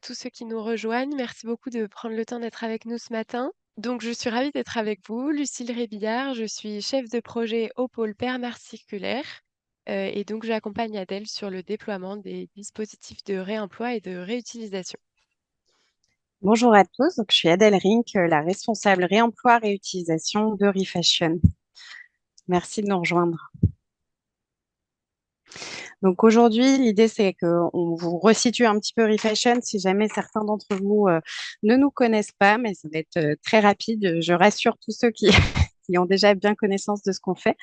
tous ceux qui nous rejoignent. Merci beaucoup de prendre le temps d'être avec nous ce matin. Donc, je suis ravie d'être avec vous, Lucille Rébillard. Je suis chef de projet au pôle Permar circulaire. Et donc, j'accompagne Adèle sur le déploiement des dispositifs de réemploi et de réutilisation. Bonjour à tous, donc, je suis Adèle Rink, la responsable réemploi-réutilisation de Refashion. Merci de nous rejoindre. Donc aujourd'hui, l'idée c'est qu'on vous resitue un petit peu Refashion si jamais certains d'entre vous ne nous connaissent pas, mais ça va être très rapide. Je rassure tous ceux qui, qui ont déjà bien connaissance de ce qu'on fait.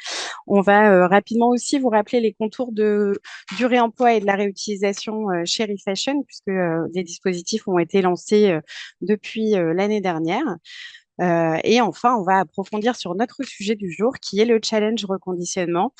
On va rapidement aussi vous rappeler les contours du réemploi et de la réutilisation chez Refashion, puisque les dispositifs ont été lancés depuis l'année dernière. Et enfin, on va approfondir sur notre sujet du jour, qui est le challenge reconditionnement.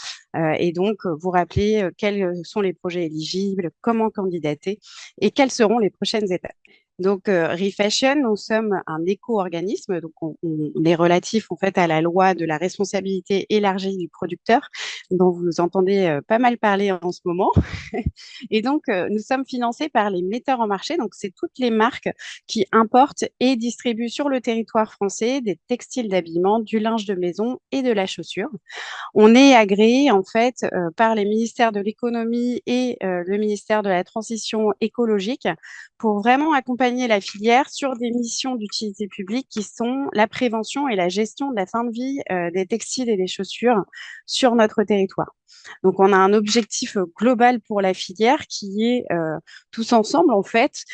Et donc, vous rappeler quels sont les projets éligibles, comment candidater et quelles seront les prochaines étapes. Donc, Refashion, nous sommes un éco-organisme, donc on est relatif en fait à la loi de la responsabilité élargie du producteur, dont vous entendez pas mal parler en ce moment. Et donc, nous sommes financés par les metteurs en marché, donc c'est toutes les marques qui importent et distribuent sur le territoire français des textiles d'habillement, du linge de maison et de la chaussure. On est agréé en fait par les ministères de l'économie et le ministère de la transition écologique pour vraiment accompagner la filière sur des missions d'utilité publique qui sont la prévention et la gestion de la fin de vie des textiles et des chaussures sur notre territoire. Donc, on a un objectif global pour la filière qui est tous ensemble, en fait,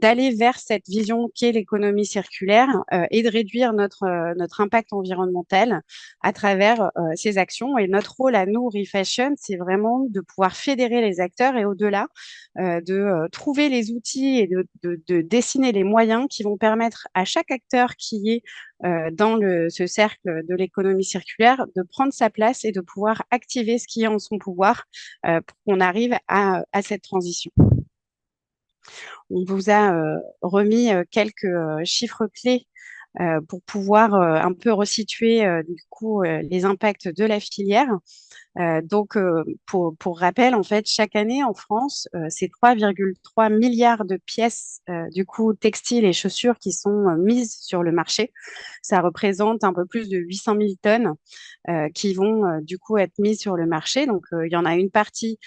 d'aller vers cette vision qu'est l'économie circulaire et de réduire notre impact environnemental à travers ces actions. Et notre rôle à nous, Refashion, c'est vraiment de pouvoir fédérer les acteurs et au-delà, de trouver les outils et de dessiner les moyens qui vont permettre à chaque acteur qui est dans ce cercle de l'économie circulaire de prendre sa place et de pouvoir activer ce qui est en son pouvoir pour qu'on arrive à cette transition. On vous a remis quelques chiffres clés pour pouvoir un peu resituer du coup les impacts de la filière. Pour rappel, en fait, chaque année en France, c'est 3,3 milliards de pièces du coup textiles et chaussures qui sont mises sur le marché. Ça représente un peu plus de 800 000 tonnes qui vont du coup être mises sur le marché. Donc, il y en a une partie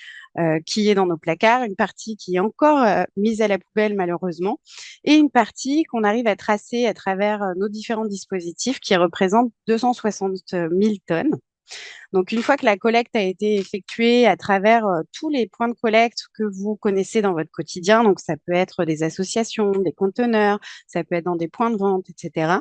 qui est dans nos placards, une partie qui est encore mise à la poubelle malheureusement, et une partie qu'on arrive à tracer à travers nos différents dispositifs qui représentent 260 000 tonnes. Donc, une fois que la collecte a été effectuée à travers tous les points de collecte que vous connaissez dans votre quotidien, donc ça peut être des associations, des conteneurs, ça peut être dans des points de vente, etc.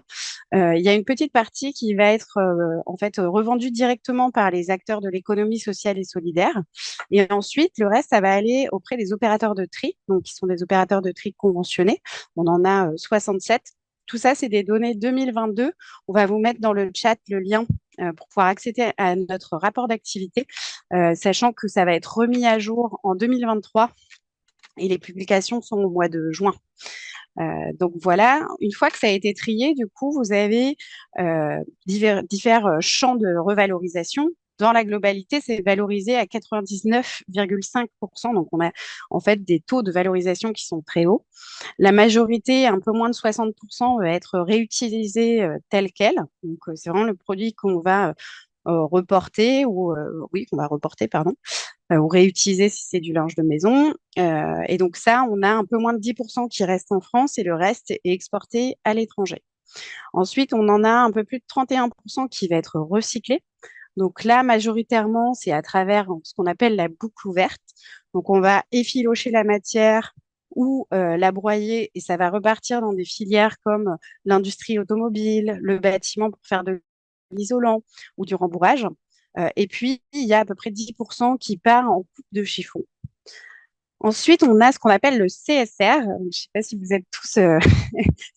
Il y a une petite partie qui va être en fait revendue directement par les acteurs de l'économie sociale et solidaire. Et ensuite, le reste, ça va aller auprès des opérateurs de tri, donc qui sont des opérateurs de tri conventionnés. On en a 67. Tout ça, c'est des données 2022. On va vous mettre dans le chat le lien pour pouvoir accéder à notre rapport d'activité, sachant que ça va être remis à jour en 2023 et les publications sont au mois de juin. Donc voilà, une fois que ça a été trié, du coup, vous avez divers champs de revalorisation. Dans la globalité, c'est valorisé à 99,5%. Donc, on a en fait des taux de valorisation qui sont très hauts. La majorité, un peu moins de 60%, va être réutilisée tel quel. Donc, c'est vraiment le produit qu'on va reporter ou oui, qu'on va reporter, pardon, ou réutiliser si c'est du linge de maison. Et donc ça, on a un peu moins de 10% qui reste en France et le reste est exporté à l'étranger. Ensuite, on en a un peu plus de 31% qui va être recyclé. Donc là, majoritairement, c'est à travers ce qu'on appelle la boucle ouverte. Donc on va effilocher la matière ou la broyer et ça va repartir dans des filières comme l'industrie automobile, le bâtiment pour faire de l'isolant ou du rembourrage. Et puis, il y a à peu près 10% qui part en coupe de chiffon. Ensuite, on a ce qu'on appelle le CSR. Je ne sais pas si vous êtes tous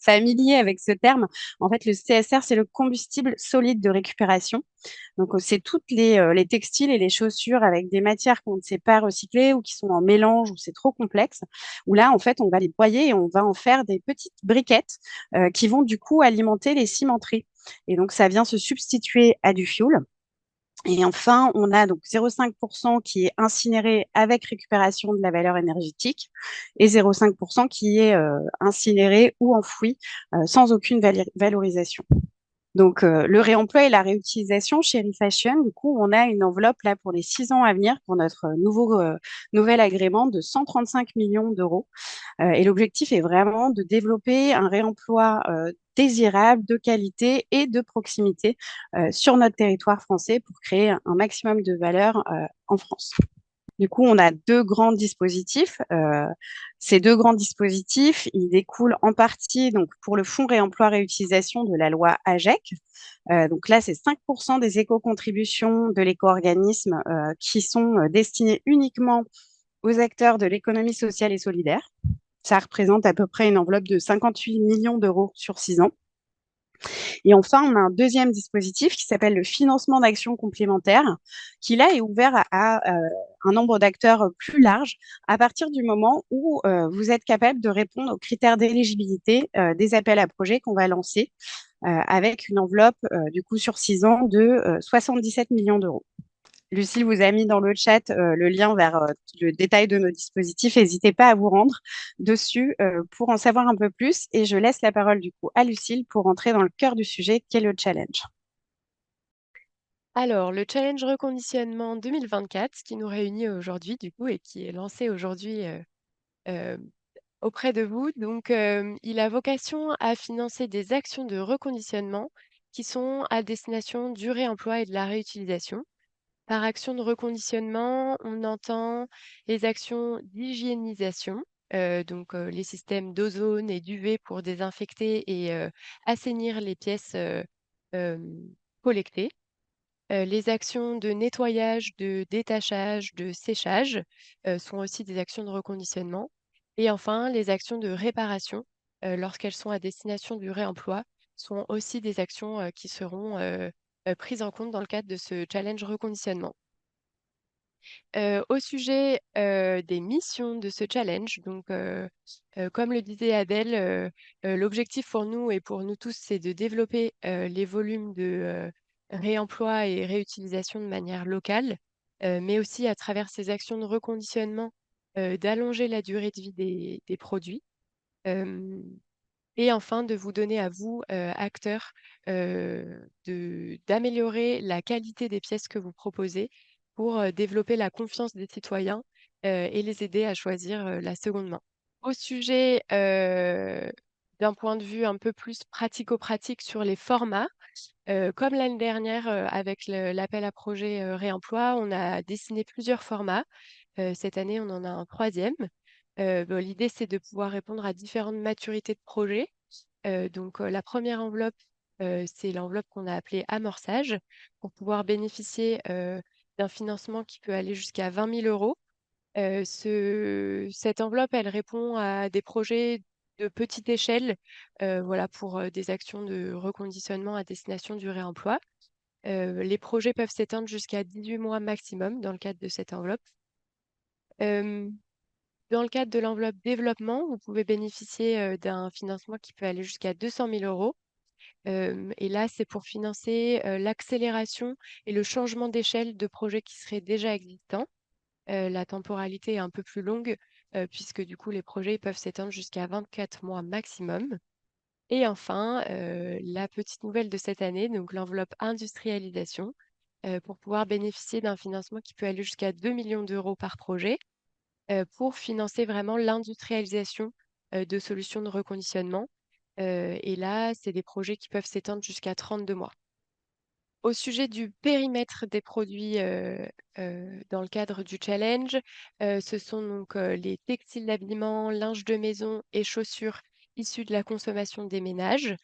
familiers avec ce terme. En fait, le CSR, c'est le combustible solide de récupération. Donc, c'est toutes les textiles et les chaussures avec des matières qu'on ne sait pas recycler ou qui sont en mélange ou c'est trop complexe. Où là, en fait, on va les broyer et on va en faire des petites briquettes qui vont du coup alimenter les cimenteries. Et donc, ça vient se substituer à du fioul. Et enfin, on a donc 0,5% qui est incinéré avec récupération de la valeur énergétique et 0,5% qui est incinéré ou enfoui sans aucune valorisation. Donc, le réemploi et la réutilisation chez Refashion, du coup, on a une enveloppe là pour les 6 ans à venir pour notre nouvel agrément de 135 millions d'euros. Et l'objectif est vraiment de développer un réemploi désirable, de qualité et de proximité sur notre territoire français pour créer un maximum de valeur en France. Du coup, on a deux grands dispositifs. Ces deux grands dispositifs, ils découlent en partie donc, pour le fonds réemploi-réutilisation de la loi AGEC. Donc là, c'est 5% des éco-contributions de l'éco-organisme qui sont destinées uniquement aux acteurs de l'économie sociale et solidaire. Ça représente à peu près une enveloppe de 58 millions d'euros sur 6 ans. Et enfin, on a un deuxième dispositif qui s'appelle le financement d'actions complémentaires, qui là est ouvert à un nombre d'acteurs plus large à partir du moment où vous êtes capable de répondre aux critères d'éligibilité des appels à projets qu'on va lancer avec une enveloppe du coup sur 6 ans de 77 millions d'euros. Lucille vous a mis dans le chat le lien vers le détail de nos dispositifs. N'hésitez pas à vous rendre dessus pour en savoir un peu plus. Et je laisse la parole du coup à Lucille pour entrer dans le cœur du sujet, qui est le challenge. Alors, le challenge reconditionnement 2024, qui nous réunit aujourd'hui, du coup, et qui est lancé aujourd'hui euh, auprès de vous. Donc, il a vocation à financer des actions de reconditionnement qui sont à destination du réemploi et de la réutilisation. Par action de reconditionnement, on entend les actions d'hygiénisation, donc les systèmes d'ozone et d'UV pour désinfecter et assainir les pièces euh, collectées. Les actions de nettoyage, de détachage, de séchage sont aussi des actions de reconditionnement. Et enfin, les actions de réparation, lorsqu'elles sont à destination du réemploi, sont aussi des actions qui seront prises en compte dans le cadre de ce challenge reconditionnement. Au sujet des missions de ce challenge, donc comme le disait Adèle, l'objectif pour nous et pour nous tous, c'est de développer les volumes de réemploi et réutilisation de manière locale, mais aussi à travers ces actions de reconditionnement, d'allonger la durée de vie des produits. Euh, et enfin, de vous donner à vous, acteurs, d'améliorer la qualité des pièces que vous proposez pour développer la confiance des citoyens et les aider à choisir la seconde main. Au sujet d'un point de vue un peu plus pratico-pratique sur les formats, comme l'année dernière avec l'appel à projet réemploi, on a dessiné plusieurs formats. Cette année, on en a un troisième. Bon, l'idée, c'est de pouvoir répondre à différentes maturités de projet. Donc, la première enveloppe, c'est l'enveloppe qu'on a appelée amorçage pour pouvoir bénéficier d'un financement qui peut aller jusqu'à 20 000 euros. Cette enveloppe, elle répond à des projets de petite échelle, voilà, pour des actions de reconditionnement à destination du réemploi. Les projets peuvent s'étendre jusqu'à 18 mois maximum dans le cadre de cette enveloppe. Euh, Dans le cadre de l'enveloppe développement, vous pouvez bénéficier d'un financement qui peut aller jusqu'à 200 000 euros. Et là, c'est pour financer l'accélération et le changement d'échelle de projets qui seraient déjà existants. La temporalité est un peu plus longue puisque du coup, les projets peuvent s'étendre jusqu'à 24 mois maximum. Et enfin, la petite nouvelle de cette année, donc l'enveloppe industrialisation, pour pouvoir bénéficier d'un financement qui peut aller jusqu'à 2 millions d'euros par projet pour financer vraiment l'industrialisation de solutions de reconditionnement. Et là, c'est des projets qui peuvent s'étendre jusqu'à 32 mois. Au sujet du périmètre des produits dans le cadre du challenge, ce sont donc les textiles d'habillement, linge de maison et chaussures issus de la consommation des ménages.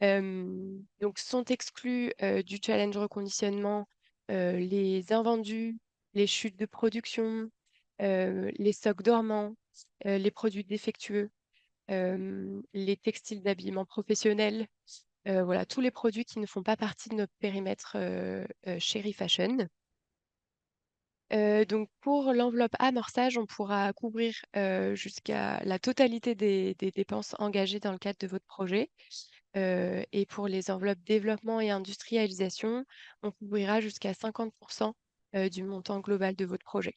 Donc sont exclus du challenge reconditionnement les invendus, les chutes de production, les stocks dormants, les produits défectueux, les textiles d'habillement professionnel, voilà, tous les produits qui ne font pas partie de notre périmètre chez Refashion. Donc pour l'enveloppe amorçage, on pourra couvrir jusqu'à la totalité des dépenses engagées dans le cadre de votre projet. Et pour les enveloppes développement et industrialisation, on couvrira jusqu'à 50% du montant global de votre projet.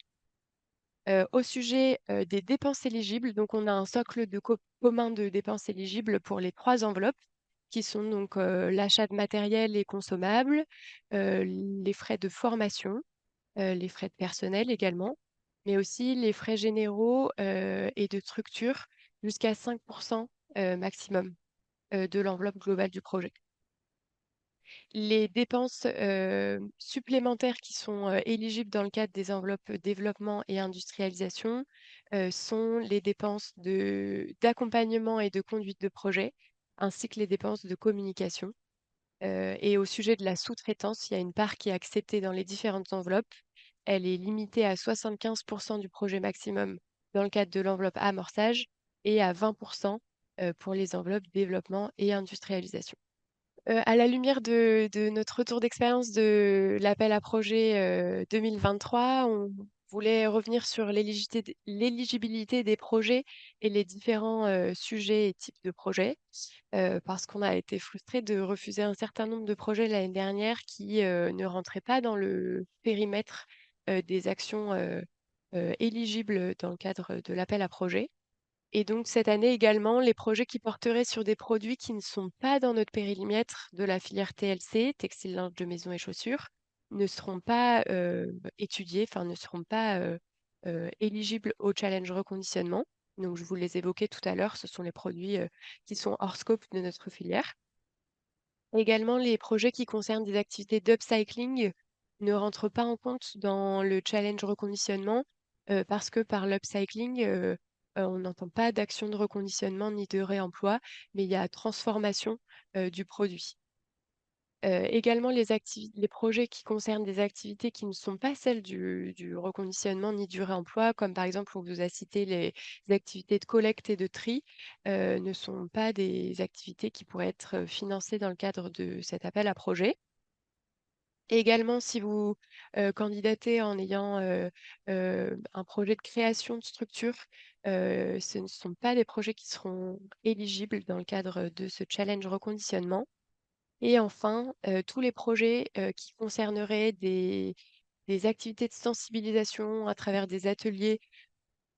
Au sujet des dépenses éligibles, donc on a un socle commun de dépenses éligibles pour les 3 enveloppes, qui sont donc l'achat de matériel et consommables, les frais de formation, les frais de personnel également, mais aussi les frais généraux et de structure jusqu'à 5% maximum de l'enveloppe globale du projet. Les dépenses supplémentaires qui sont éligibles dans le cadre des enveloppes développement et industrialisation sont les dépenses d'accompagnement et de conduite de projet, ainsi que les dépenses de communication. Et au sujet de la sous-traitance, il y a une part qui est acceptée dans les différentes enveloppes. Elle est limitée à 75% du projet maximum dans le cadre de l'enveloppe amorçage et à 20% pour les enveloppes développement et industrialisation. À la lumière de notre retour d'expérience de l'appel à projet 2023, on voulait revenir sur l'éligibilité des projets et les différents sujets et types de projets, parce qu'on a été frustré de refuser un certain nombre de projets l'année dernière qui ne rentraient pas dans le périmètre des actions éligibles dans le cadre de l'appel à projet. Et donc, cette année également, les projets qui porteraient sur des produits qui ne sont pas dans notre périmètre de la filière TLC, textile, linge de maison et chaussures, ne seront pas étudiés, enfin ne seront pas éligibles au challenge reconditionnement. Donc, je vous les évoquais tout à l'heure, ce sont les produits qui sont hors scope de notre filière. Également, les projets qui concernent des activités d'upcycling ne rentrent pas en compte dans le challenge reconditionnement parce que par l'upcycling, on n'entend pas d'action de reconditionnement ni de réemploi, mais il y a transformation du produit. Également, les projets qui concernent des activités qui ne sont pas celles du reconditionnement ni du réemploi, comme par exemple, on vous a cité les activités de collecte et de tri, ne sont pas des activités qui pourraient être financées dans le cadre de cet appel à projet. Également, si vous candidatez en ayant un projet de création de structure, ce ne sont pas des projets qui seront éligibles dans le cadre de ce challenge reconditionnement. Et enfin, tous les projets qui concerneraient des activités de sensibilisation à travers des ateliers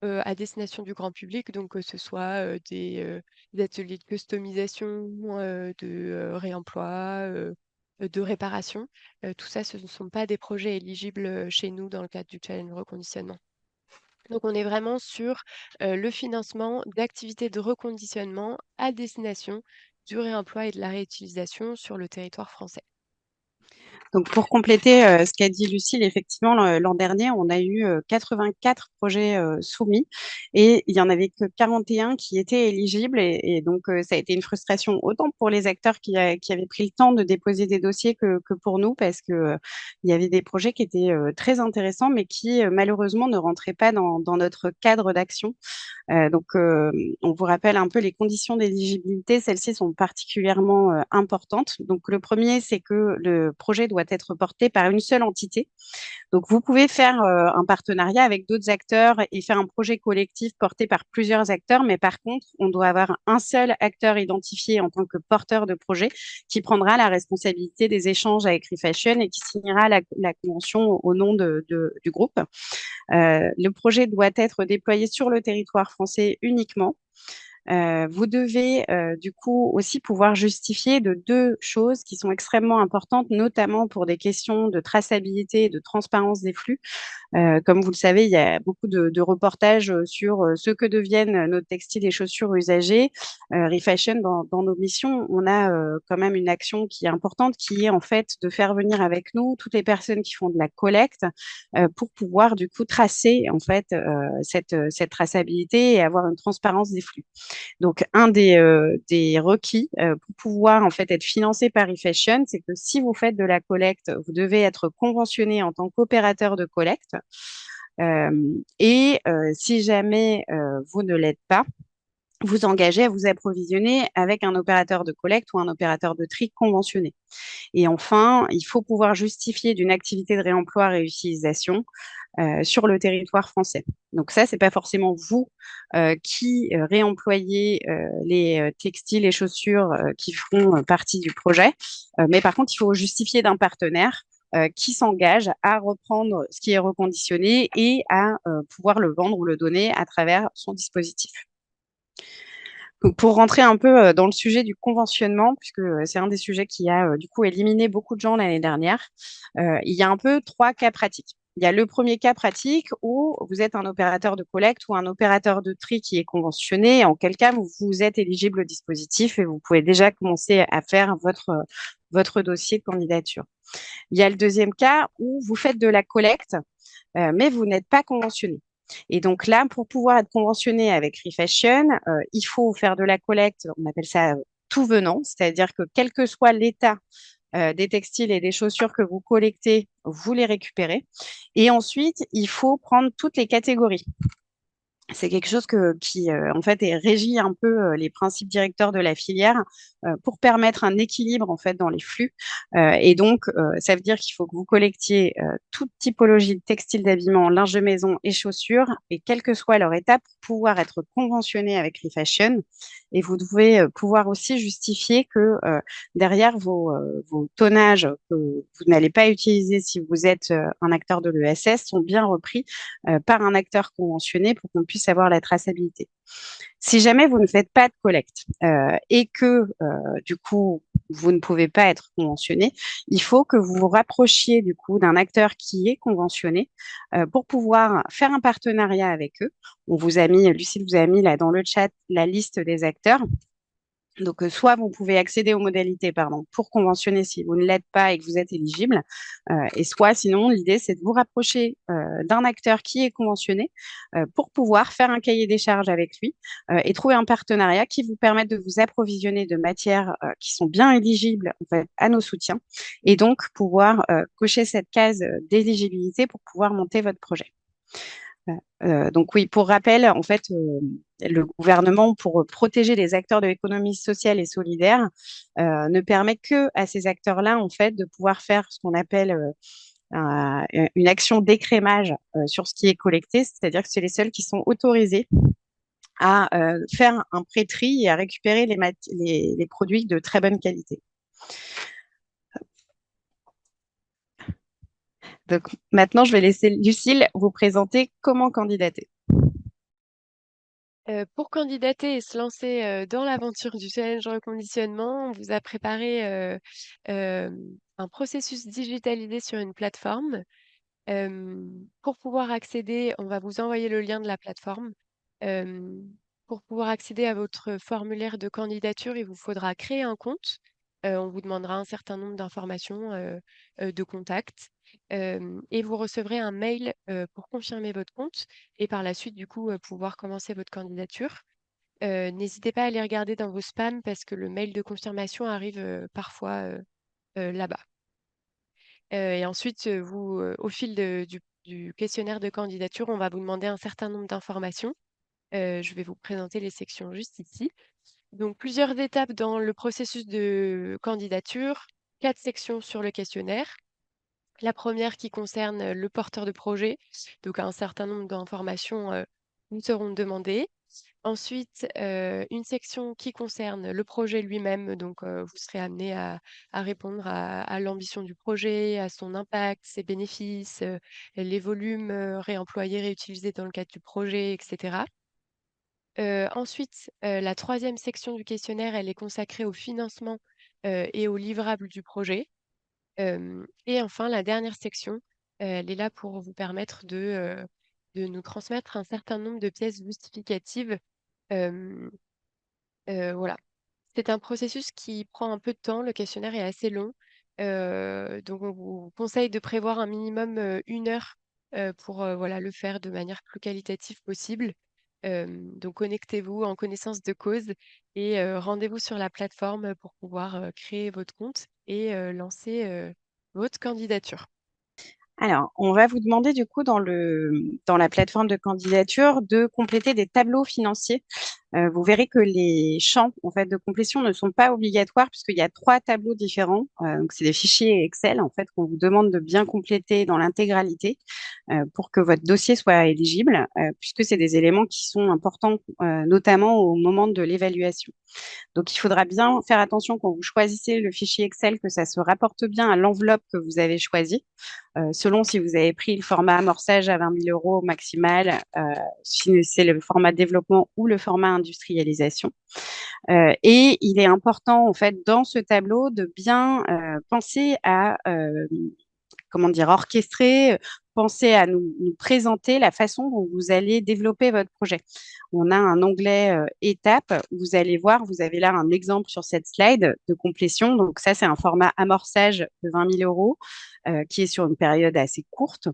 à destination du grand public, donc que ce soit des ateliers de customisation, de réemploi, de réparation. Tout ça, ce ne sont pas des projets éligibles chez nous dans le cadre du challenge reconditionnement. Donc, on est vraiment sur le financement d'activités de reconditionnement à destination du réemploi et de la réutilisation sur le territoire français. Donc, pour compléter ce qu'a dit Lucille, effectivement, l'an dernier, on a eu 84 projets soumis et il n'y en avait que 41 qui étaient éligibles. Et donc, ça a été une frustration autant pour les acteurs qui avaient pris le temps de déposer des dossiers que pour nous parce que, il y avait des projets qui étaient très intéressants, mais qui malheureusement ne rentraient pas dans notre cadre d'action. Donc, on vous rappelle un peu les conditions d'éligibilité. Celles-ci sont particulièrement importantes. Donc, le premier, c'est que le projet doit être porté par une seule entité. Donc, vous pouvez faire un partenariat avec d'autres acteurs et faire un projet collectif porté par plusieurs acteurs. Mais par contre, on doit avoir un seul acteur identifié en tant que porteur de projet qui prendra la responsabilité des échanges avec Refashion et qui signera la convention au nom du groupe. Le projet doit être déployé sur le territoire français uniquement. Vous devez du coup aussi pouvoir justifier de deux choses qui sont extrêmement importantes, notamment pour des questions de traçabilité et de transparence des flux. Comme vous le savez, il y a beaucoup de reportages sur ce que deviennent nos textiles et chaussures usagés. Refashion, dans nos missions, on a quand même une action qui est importante, qui est en fait de faire venir avec nous toutes les personnes qui font de la collecte pour pouvoir du coup tracer en fait cette traçabilité et avoir une transparence des flux. Donc, un des requis pour pouvoir en fait être financé par eFashion, c'est que si vous faites de la collecte, vous devez être conventionné en tant qu'opérateur de collecte. Et si jamais vous ne l'êtes pas, vous engagez à vous approvisionner avec un opérateur de collecte ou un opérateur de tri conventionné. Et enfin, il faut pouvoir justifier d'une activité de réemploi réutilisation sur le territoire français. Donc ça, c'est pas forcément vous qui réemployez les textiles et chaussures qui feront partie du projet, mais par contre, il faut justifier d'un partenaire qui s'engage à reprendre ce qui est reconditionné et à pouvoir le vendre ou le donner à travers son dispositif. Donc, pour rentrer un peu dans le sujet du conventionnement, puisque c'est un des sujets qui a du coup éliminé beaucoup de gens l'année dernière, il y a un peu trois cas pratiques. Il y a le premier cas pratique où vous êtes un opérateur de collecte ou un opérateur de tri qui est conventionné, en quel cas vous êtes éligible au dispositif et vous pouvez déjà commencer à faire votre dossier de candidature. Il y a le deuxième cas où vous faites de la collecte, mais vous n'êtes pas conventionné. Et donc là, pour pouvoir être conventionné avec Refashion, il faut faire de la collecte, on appelle ça tout venant, c'est-à-dire que quel que soit l'état des textiles et des chaussures que vous collectez, vous les récupérez. Et ensuite, il faut prendre toutes les catégories. C'est quelque chose qui, en fait, régit un peu les principes directeurs de la filière pour permettre un équilibre, en fait, dans les flux. Et donc, ça veut dire qu'il faut que vous collectiez toute typologie de textiles d'habillement, linge de maison et chaussures, et quelle que soit leur étape, pour pouvoir être conventionné avec Refashion. Et vous devez pouvoir aussi justifier que derrière vos tonnages que vous n'allez pas utiliser si vous êtes un acteur de l'ESS sont bien repris par un acteur conventionné pour qu'on puisse avoir la traçabilité. Si jamais vous ne faites pas de collecte et que du coup vous ne pouvez pas être conventionné, il faut que vous vous rapprochiez du coup d'un acteur qui est conventionné pour pouvoir faire un partenariat avec eux. On vous a mis, Lucille vous a mis là dans le chat la liste des acteurs. Donc, soit vous pouvez accéder aux modalités, pardon, pour conventionner si vous ne l'êtes pas et que vous êtes éligible, et soit sinon, l'idée, c'est de vous rapprocher d'un acteur qui est conventionné pour pouvoir faire un cahier des charges avec lui et trouver un partenariat qui vous permette de vous approvisionner de matières qui sont bien éligibles en fait, à nos soutiens et donc pouvoir cocher cette case d'éligibilité pour pouvoir monter votre projet. Donc oui, pour rappel, en fait, le gouvernement, pour protéger les acteurs de l'économie sociale et solidaire, ne permet que à ces acteurs-là, en fait, de pouvoir faire ce qu'on appelle une action d'écrémage sur ce qui est collecté, c'est-à-dire que c'est les seuls qui sont autorisés à faire un pré-tri et à récupérer les produits de très bonne qualité. Donc maintenant, je vais laisser Lucille vous présenter comment candidater. Pour candidater et se lancer dans l'aventure du challenge reconditionnement, on vous a préparé un processus digitalisé sur une plateforme. Pour pouvoir accéder, on va vous envoyer le lien de la plateforme. Euh, pour pouvoir accéder à votre formulaire de candidature, il vous faudra créer un compte. On vous demandera un certain nombre d'informations de contacts. Et vous recevrez un mail pour confirmer votre compte et par la suite, du coup, pouvoir commencer votre candidature. N'hésitez pas à aller regarder dans vos spams parce que le mail de confirmation arrive parfois là-bas. Et ensuite, au fil du questionnaire de candidature, on va vous demander un certain nombre d'informations. Je vais vous présenter les sections juste ici. Donc, plusieurs étapes dans le processus de candidature, 4 sections sur le questionnaire. La première qui concerne le porteur de projet, donc un certain nombre d'informations nous seront demandées. Ensuite, une section qui concerne le projet lui-même. Donc, vous serez amené à répondre à l'ambition du projet, à son impact, ses bénéfices, les volumes réemployés, réutilisés dans le cadre du projet, etc. Ensuite, la troisième section du questionnaire, elle est consacrée au financement et au livrable du projet. Et enfin, la dernière section, elle est là pour vous permettre de nous transmettre un certain nombre de pièces justificatives. Euh, voilà. C'est un processus qui prend un peu de temps. Le questionnaire est assez long. Donc, on vous conseille de prévoir un minimum 1 heure pour voilà, le faire de manière plus qualitative possible. Donc, connectez-vous en connaissance de cause et rendez-vous sur la plateforme pour pouvoir créer votre compte et lancer votre candidature. Alors, on va vous demander du coup dans la plateforme de candidature de compléter des tableaux financiers. Vous verrez que les champs en fait de complétion ne sont pas obligatoires puisqu'il y a trois tableaux différents. Donc, c'est des fichiers Excel en fait qu'on vous demande de bien compléter dans l'intégralité pour que votre dossier soit éligible, puisque c'est des éléments qui sont importants, notamment au moment de l'évaluation. Donc, il faudra bien faire attention quand vous choisissez le fichier Excel que ça se rapporte bien à l'enveloppe que vous avez choisie, selon si vous avez pris le format amorçage à 20 000 euros maximal, si c'est le format développement ou le format industrialisation. Et il est important, en fait, dans ce tableau, de bien penser à comment dire, orchestrer, penser à nous présenter la façon dont vous allez développer votre projet. On a un onglet étapes. Vous allez voir, vous avez là un exemple sur cette slide de complétion. Donc ça, c'est un format amorçage de 20 000 euros qui est sur une période assez courte.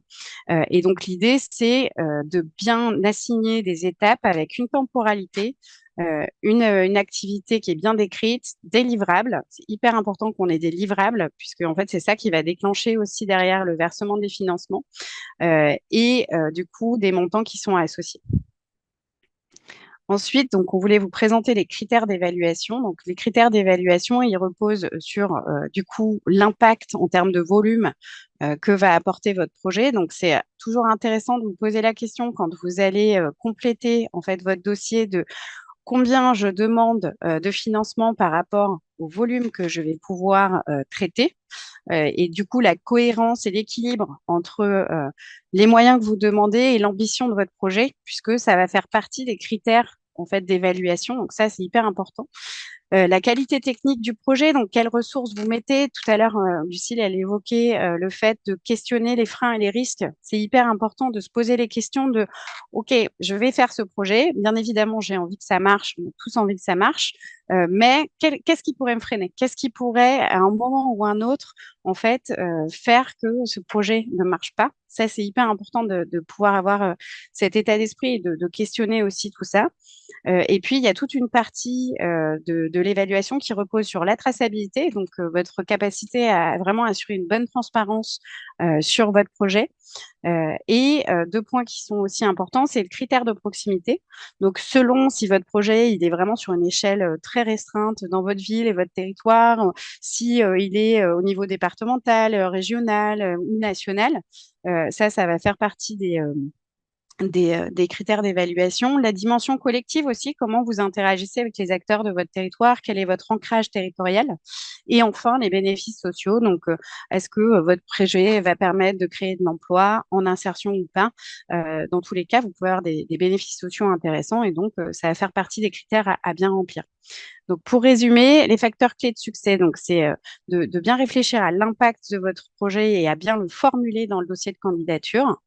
Et donc l'idée, c'est de bien assigner des étapes avec une temporalité, une activité qui est bien décrite, des livrables. C'est hyper important qu'on ait des livrables, puisque en fait, c'est ça qui va déclencher aussi derrière le versement des financements et du coup, des montants qui sont associés. Ensuite, donc, on voulait vous présenter les critères d'évaluation. Donc, les critères d'évaluation, ils reposent sur, du coup, l'impact en termes de volume que va apporter votre projet. Donc, c'est toujours intéressant de vous poser la question quand vous allez compléter, en fait, votre dossier de combien je demande de financement par rapport au volume que je vais pouvoir traiter. Et du coup, la cohérence et l'équilibre entre les moyens que vous demandez et l'ambition de votre projet, puisque ça va faire partie des critères en fait d'évaluation. Donc ça, c'est hyper important. La qualité technique du projet, donc quelles ressources vous mettez. Tout à l'heure, Lucille, elle évoquait le fait de questionner les freins et les risques. C'est hyper important de se poser les questions de, OK, je vais faire ce projet. Bien évidemment, j'ai envie que ça marche, on a tous envie que ça marche, mais qu'est-ce qui pourrait me freiner? Qu'est-ce qui pourrait, à un moment ou un autre, en fait, faire que ce projet ne marche pas? Ça, c'est hyper important de pouvoir avoir cet état d'esprit et de questionner aussi tout ça. Et puis, il y a toute une partie de l'évaluation qui repose sur la traçabilité, donc votre capacité à vraiment assurer une bonne transparence sur votre projet. Et deux points qui sont aussi importants, c'est le critère de proximité. Donc, selon si votre projet il est vraiment sur une échelle très restreinte dans votre ville et votre territoire, si il est au niveau départemental, régional ou national, ça va faire partie des critères d'évaluation. La dimension collective aussi, comment vous interagissez avec les acteurs de votre territoire, quel est votre ancrage territorial. Et enfin, les bénéfices sociaux. Donc, est-ce que votre projet va permettre de créer de l'emploi en insertion ou pas? Dans tous les cas, vous pouvez avoir des bénéfices sociaux intéressants et donc, ça va faire partie des critères à bien remplir. Donc, pour résumer, les facteurs clés de succès, donc c'est de bien réfléchir à l'impact de votre projet et à bien le formuler dans le dossier de candidature.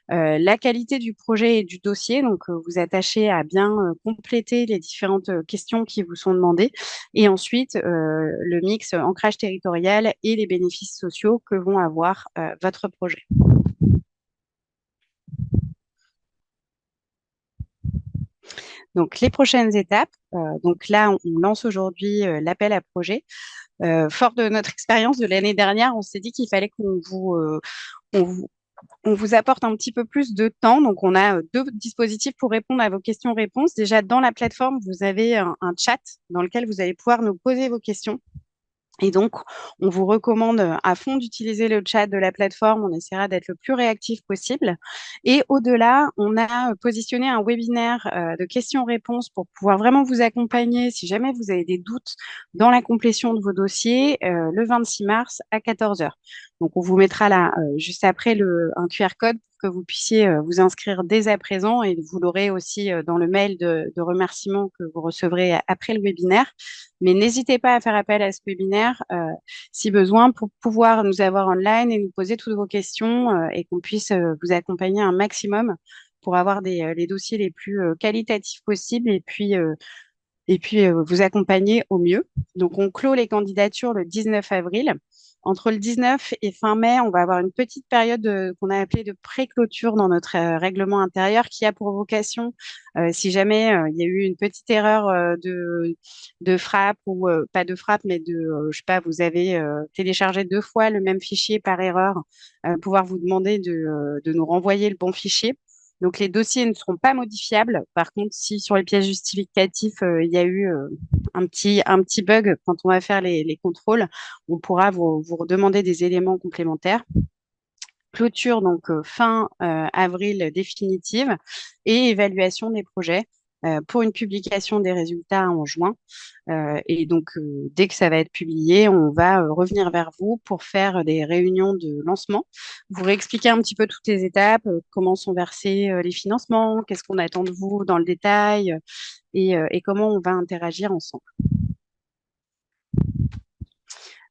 La qualité du projet et du dossier, donc vous attachez à bien compléter les différentes questions qui vous sont demandées. Et ensuite, le mix ancrage territorial et les bénéfices sociaux que vont avoir votre projet. Donc, les prochaines étapes. Donc là, on lance aujourd'hui l'appel à projet. Fort de notre expérience de l'année dernière, on s'est dit qu'il fallait on vous, on vous apporte un petit peu plus de temps. Donc, on a deux dispositifs pour répondre à vos questions-réponses. Déjà, dans la plateforme, vous avez un chat dans lequel vous allez pouvoir nous poser vos questions. Et donc, on vous recommande à fond d'utiliser le chat de la plateforme. On essaiera d'être le plus réactif possible. Et au-delà, on a positionné un webinaire de questions-réponses pour pouvoir vraiment vous accompagner si jamais vous avez des doutes dans la complétion de vos dossiers le 26 mars à 14 heures. Donc, on vous mettra là, juste après, un QR code pour que vous puissiez vous inscrire dès à présent et vous l'aurez aussi dans le mail de remerciement que vous recevrez après le webinaire. Mais n'hésitez pas à faire appel à ce webinaire si besoin pour pouvoir nous avoir online et nous poser toutes vos questions et qu'on puisse vous accompagner un maximum pour avoir les dossiers les plus qualitatifs possibles et puis et puis vous accompagner au mieux. Donc, on clôt les candidatures le 19 avril. Entre le 19 et fin mai, on va avoir une petite période qu'on a appelée de pré-clôture dans notre règlement intérieur qui a pour vocation, si jamais il y a eu une petite erreur de frappe ou pas de frappe, mais je sais pas, vous avez téléchargé 2 fois le même fichier par erreur, pouvoir vous demander de nous renvoyer le bon fichier. Donc, les dossiers ne seront pas modifiables. Par contre, si sur les pièces justificatives, il y a eu un petit bug quand on va faire les contrôles, on pourra vous redemander des éléments complémentaires. Clôture, donc fin avril définitive, et évaluation des projets pour une publication des résultats en juin. Et donc, dès que ça va être publié, on va revenir vers vous pour faire des réunions de lancement, vous réexpliquer un petit peu toutes les étapes, comment sont versés les financements, qu'est-ce qu'on attend de vous dans le détail, et comment on va interagir ensemble.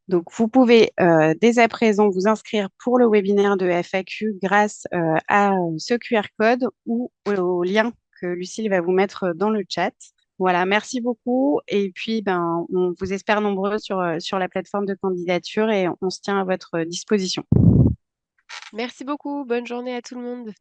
Donc, vous pouvez dès à présent vous inscrire pour le webinaire de FAQ grâce à ce QR code ou au lien que Lucille va vous mettre dans le chat. Voilà, merci beaucoup. Et puis, ben, on vous espère nombreux sur la plateforme de candidature et on se tient à votre disposition. Merci beaucoup. Bonne journée à tout le monde.